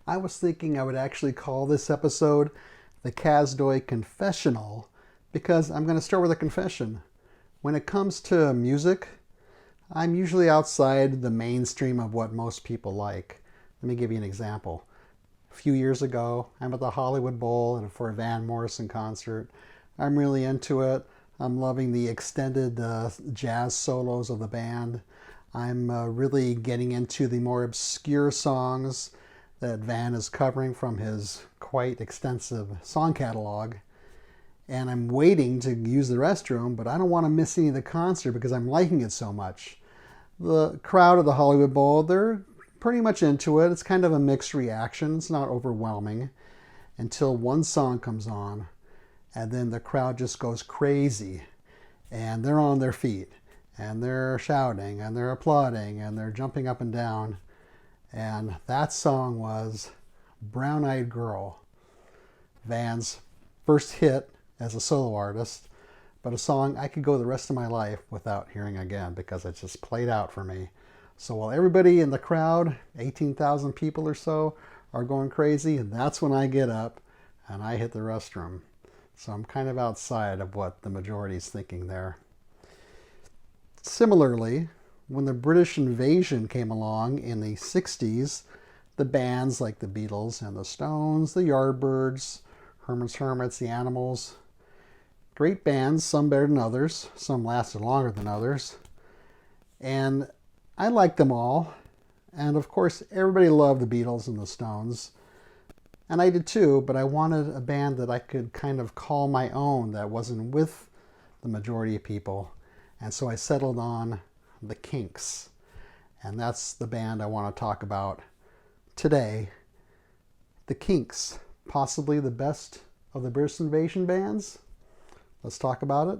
I was thinking I would actually call this episode the Kazdoy Confessional because I'm going to start with a confession. When it comes to music, I'm usually outside the mainstream of what most people like. Let me give you an example. A few years ago, I'm at the Hollywood Bowl and for a Van Morrison concert. I'm really into it. I'm loving the extended jazz solos of the band. I'm really getting into the more obscure songs that Van is covering from his quite extensive song catalog. And I'm waiting to use the restroom, but I don't want to miss any of the concert because I'm liking it so much. The crowd of the Hollywood Bowl, they're pretty much into it. It's kind of a mixed reaction. It's not overwhelming until one song comes on, and then the crowd just goes crazy, and they're on their feet, and they're shouting, and they're applauding, and they're jumping up and down. And that song was Brown Eyed Girl, Van's first hit as a solo artist, but a song I could go the rest of my life without hearing again because it just played out for me. So while everybody in the crowd, 18,000 people or so, are going crazy, and that's when I get up and I hit the restroom. So I'm kind of outside of what the majority is thinking there. Similarly, when the British invasion came along in the 60s, the bands like the Beatles and the Stones, the Yardbirds, Herman's Hermits, the Animals, great bands, some better than others, some lasted longer than others. And I liked them all. And of course, everybody loved the Beatles and the Stones. And I did too, but I wanted a band that I could kind of call my own that wasn't with the majority of people. And so I settled on the Kinks. And that's the band I want to talk about today. The Kinks, possibly the best of the British invasion bands. Let's talk about it.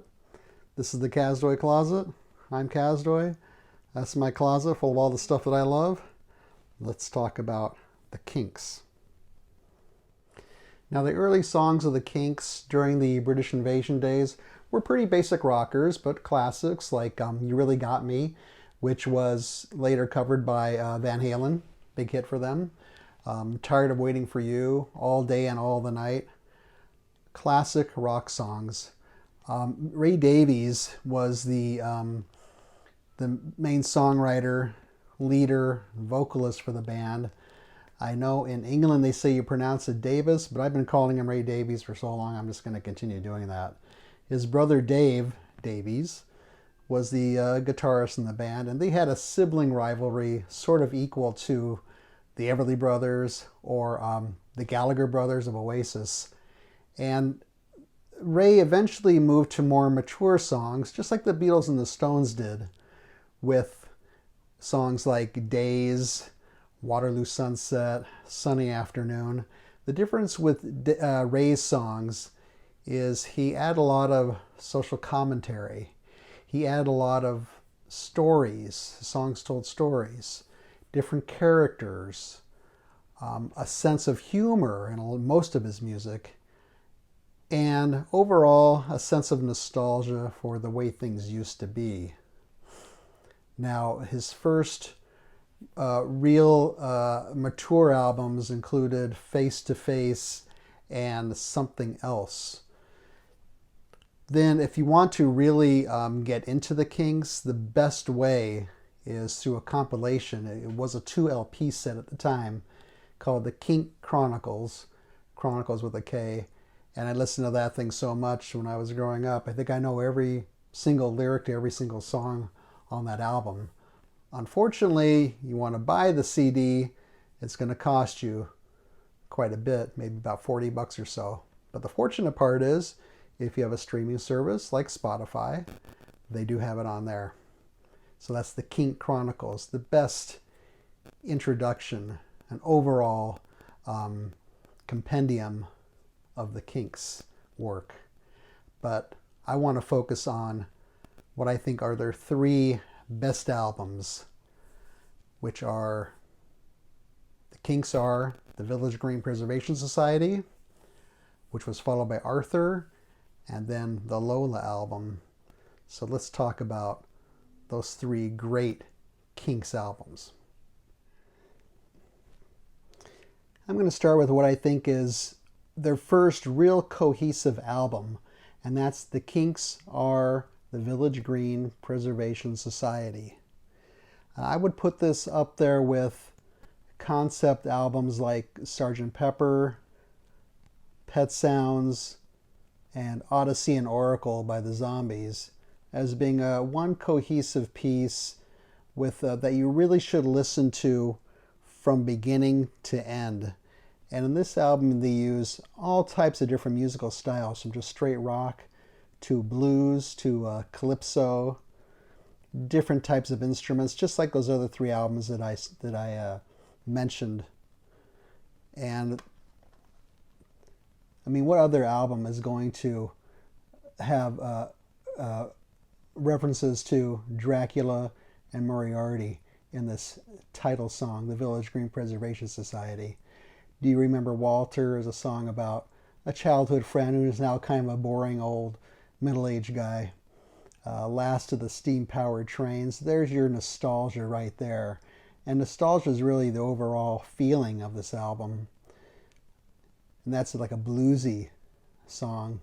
This is the Kazdoy Closet. I'm Kazdoy. That's my closet full of all the stuff that I love. Let's talk about the Kinks. Now, the early songs of the Kinks during the British invasion days were pretty basic rockers, but classics like You Really Got Me, which was later covered by Van Halen, big hit for them. Tired of Waiting for You, All Day and All the Night. Classic rock songs. Ray Davies was the main songwriter, leader, vocalist for the band. I know in England they say you pronounce it Davis, but I've been calling him Ray Davies for so long I'm just going to continue doing that. His brother Dave Davies was the guitarist in the band, and they had a sibling rivalry sort of equal to the Everly Brothers or the Gallagher Brothers of Oasis. And Ray eventually moved to more mature songs, just like the Beatles and the Stones did, with songs like Days, Waterloo Sunset, Sunny Afternoon. The difference with Ray's songs is he added a lot of social commentary. He added a lot of stories, songs told stories, different characters, a sense of humor in most of his music, and overall a sense of nostalgia for the way things used to be. Now, his first real mature albums included Face to Face and Something Else. Then if you want to really get into the Kinks, the best way is through a compilation. It was a 2 LP set at the time called the Kinks Kronikles, Chronicles with a K. And I listened to that thing so much when I was growing up. I think I know every single lyric to every single song on that album. Unfortunately, you want to buy the CD, it's going to cost you quite a bit, maybe about $40 or so. But the fortunate part is, if you have a streaming service like Spotify, they do have it on there. So that's the Kinks Kronikles, the best introduction and overall compendium of the Kinks' work. But I want to focus on what I think are their 3 best albums, which are the Kinks are the Village Green Preservation Society, which was followed by Arthur, and then the Lola album. So let's talk about those 3 great Kinks albums. I'm going to start with what I think is their first real cohesive album, and that's The Kinks Are the Village Green Preservation Society. I would put this up there with concept albums like Sgt. Pepper, Pet Sounds, and Odyssey and Oracle by the Zombies as being one cohesive piece with that you really should listen to from beginning to end. And in this album, they use all types of different musical styles, from just straight rock to blues to calypso, different types of instruments, just like those other three albums that I mentioned. And I mean, what other album is going to have references to Dracula and Moriarty in this title song, The Village Green Preservation Society? Do you remember Walter as a song about a childhood friend who is now kind of a boring old middle-aged guy? Last of the steam-powered trains. There's your nostalgia right there. And nostalgia is really the overall feeling of this album. And that's like a bluesy song.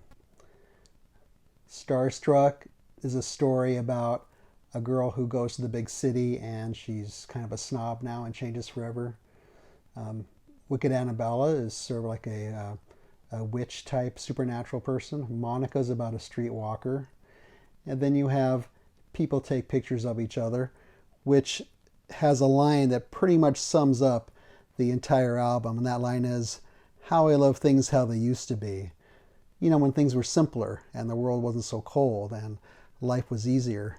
Starstruck is a story about a girl who goes to the big city and she's kind of a snob now and changes forever. Wicked Annabella is sort of like a witch type supernatural person. Monica's about a streetwalker. And then you have People Take Pictures of Each Other, which has a line that pretty much sums up the entire album. And that line is, "How I love things how they used to be." You know, when things were simpler and the world wasn't so cold and life was easier.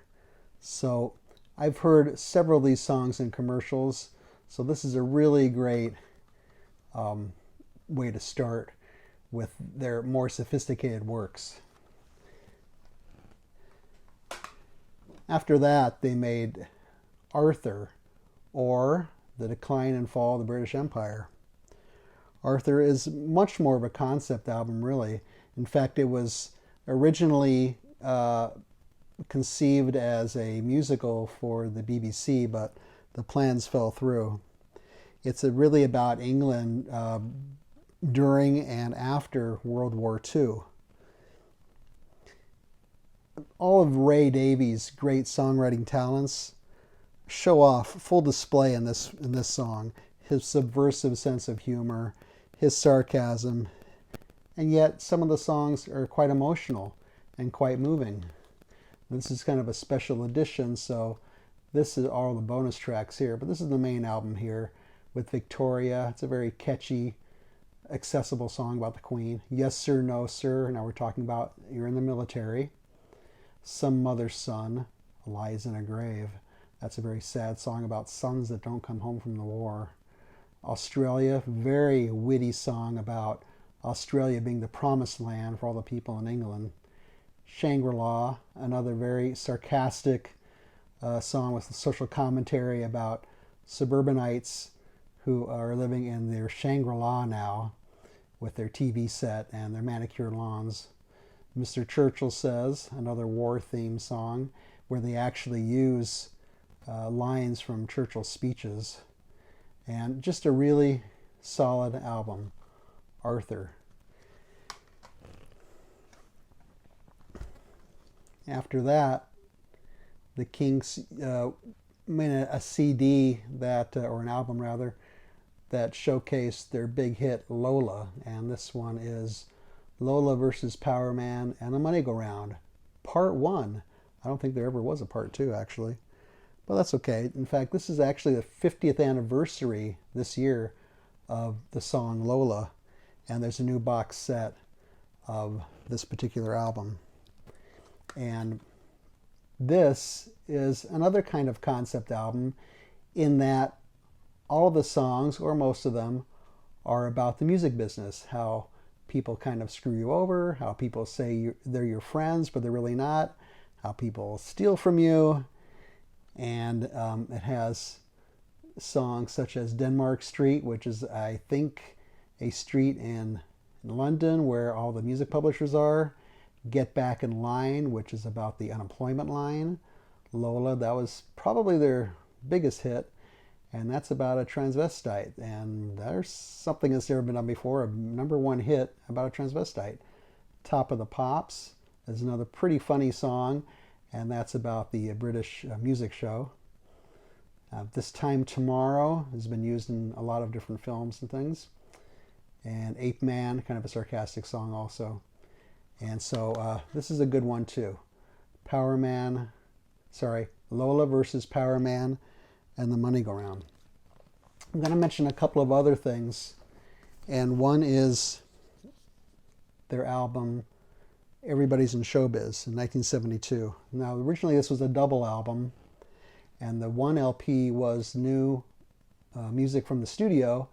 So I've heard several of these songs in commercials. So this is a really great way to start with their more sophisticated works. After that, they made Arthur, or The Decline and Fall of the British Empire. Arthur is much more of a concept album, really. In fact, it was originally conceived as a musical for the BBC, but the plans fell through. It's really about England during and after World War II. All of Ray Davies' great songwriting talents show off, full display in this song. His subversive sense of humor, his sarcasm, and yet some of the songs are quite emotional and quite moving. This is kind of a special edition, so this is all the bonus tracks here, but this is the main album here with Victoria. It's a very catchy, accessible song about the Queen. Yes Sir, No Sir, now we're talking about you're in the military. Some Mother's Son Lies in a Grave. That's a very sad song about sons that don't come home from the war. Australia, very witty song about Australia being the promised land for all the people in England. Shangri-La, another very sarcastic song with social commentary about suburbanites who are living in their Shangri-La now with their TV set and their manicured lawns. Mr. Churchill Says, another war theme song where they actually use lines from Churchill's speeches. And just a really solid album, Arthur. After that, the Kinks made a CD that, or an album rather, that showcased their big hit Lola. And this one is Lola versus Powerman and the Moneygoround, Part 1. I don't think there ever was a Part 2, actually. But that's okay. In fact, this is actually the 50th anniversary this year of the song Lola. And there's a new box set of this particular album. And this is another kind of concept album in that all of the songs, or most of them, are about the music business. How people kind of screw you over, how people say they're your friends, but they're really not, how people steal from you. And it has songs such as Denmark Street, which is, I think, a street in London where all the music publishers are. Get Back in Line, which is about the unemployment line. Lola, that was probably their biggest hit. and that's about a transvestite. And there's something that's never been done before, a #1 hit about a transvestite. Top of the Pops is another pretty funny song, and that's about the British music show. This Time Tomorrow has been used in a lot of different films and things. And Ape Man, kind of a sarcastic song also. And so this is a good one too. Lola versus Powerman and the Moneygoround. I'm going to mention a couple of other things, and one is their album Everybody's in Showbiz in 1972. Now originally this was a double album, and the one LP was new music from the studio,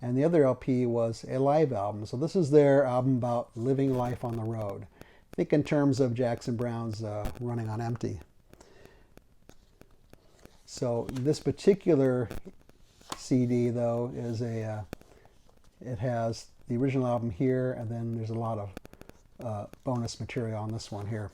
and the other LP was a live album. So this is their album about living life on the road. Think in terms of Jackson Browne's Running on Empty. So this particular CD, though, is it has the original album here, and then there's a lot of bonus material on this one here.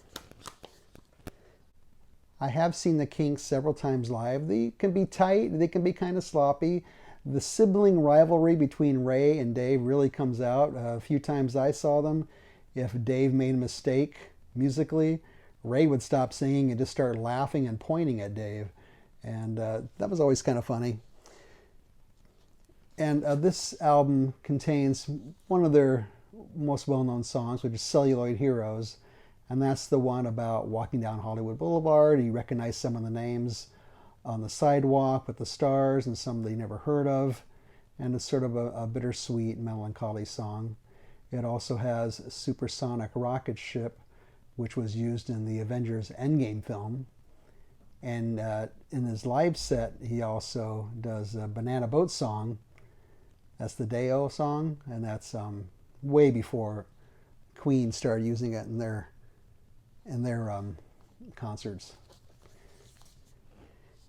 I have seen the Kinks several times live. They can be tight, they can be kind of sloppy. The sibling rivalry between Ray and Dave really comes out. A few times I saw them, if Dave made a mistake musically, Ray would stop singing and just start laughing and pointing at Dave. And that was always kind of funny. And this album contains one of their most well-known songs, which is Celluloid Heroes. And that's the one about walking down Hollywood Boulevard. You recognize some of the names on the sidewalk with the stars and some that you never heard of. And it's sort of a bittersweet, melancholy song. It also has Supersonic Rocket Ship, which was used in the Avengers Endgame film. And in his live set, he also does a Banana Boat song. That's the Day-O song, and that's way before Queen started using it in their concerts.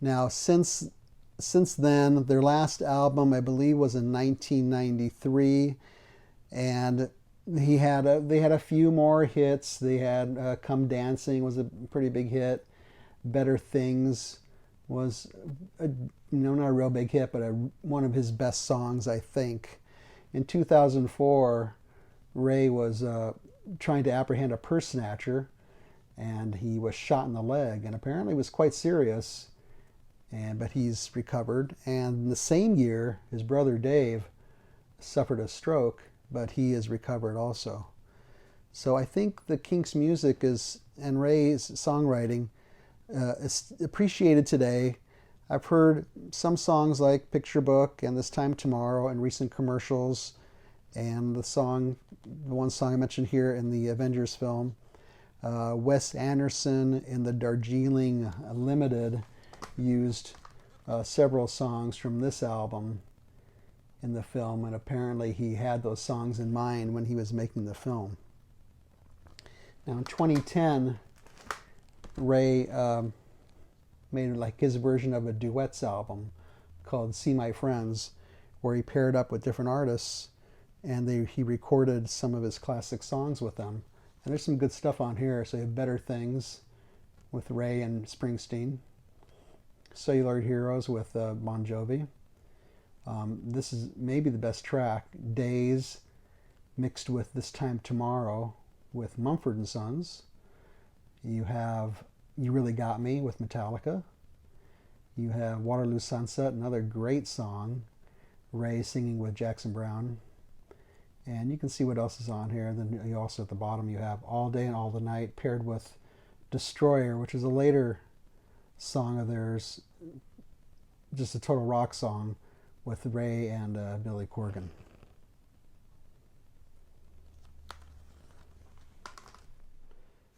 Now, since then, their last album, I believe, was in 1993, and they had a few more hits. They had "Come Dancing" was a pretty big hit. "Better Things" was not a real big hit, but one of his best songs, I think. In 2004, Ray was trying to apprehend a purse snatcher, and he was shot in the leg, and apparently was quite serious. But he's recovered. And in the same year, his brother Dave suffered a stroke, but he is recovered also. So I think the Kinks' music and Ray's songwriting is appreciated today. I've heard some songs like Picture Book and This Time Tomorrow in recent commercials, and the one song I mentioned here in the Avengers film. Wes Anderson in the Darjeeling Limited used several songs from this album in the film, and apparently he had those songs in mind when he was making the film. Now in 2010, Ray made like his version of a duets album called See My Friends, where he paired up with different artists, and he recorded some of his classic songs with them. And there's some good stuff on here. So you have Better Things with Ray and Springsteen, Celluloid Heroes with Bon Jovi. This is maybe the best track, Days, mixed with This Time Tomorrow with Mumford & Sons. You have You Really Got Me with Metallica. You have Waterloo Sunset, another great song, Ray singing with Jackson Browne. And you can see what else is on here. Then you also at the bottom you have All Day and All the Night paired with Destroyer, which is a later song of theirs, just a total rock song with Ray and Billy Corgan.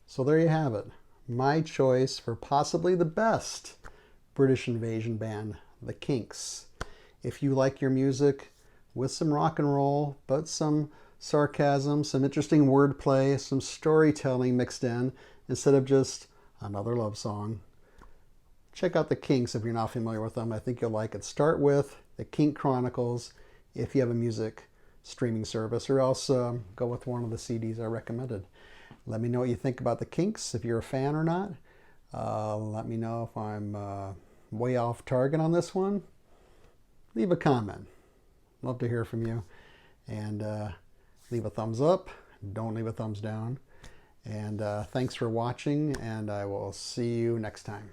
So there you have it. My choice for possibly the best British invasion band, the Kinks. If you like your music with some rock and roll, but some sarcasm, some interesting wordplay, some storytelling mixed in, instead of just another love song, check out the Kinks if you're not familiar with them. I think you'll like it. Start with the Kinks Chronicles if you have a music streaming service, or else go with one of the CDs I recommended. Let me know what you think about the Kinks, if you're a fan or not. Let me know if I'm way off target on this one. leave a comment. Love to hear from you. And leave a thumbs up. Don't leave a thumbs down. And thanks for watching, and I will see you next time.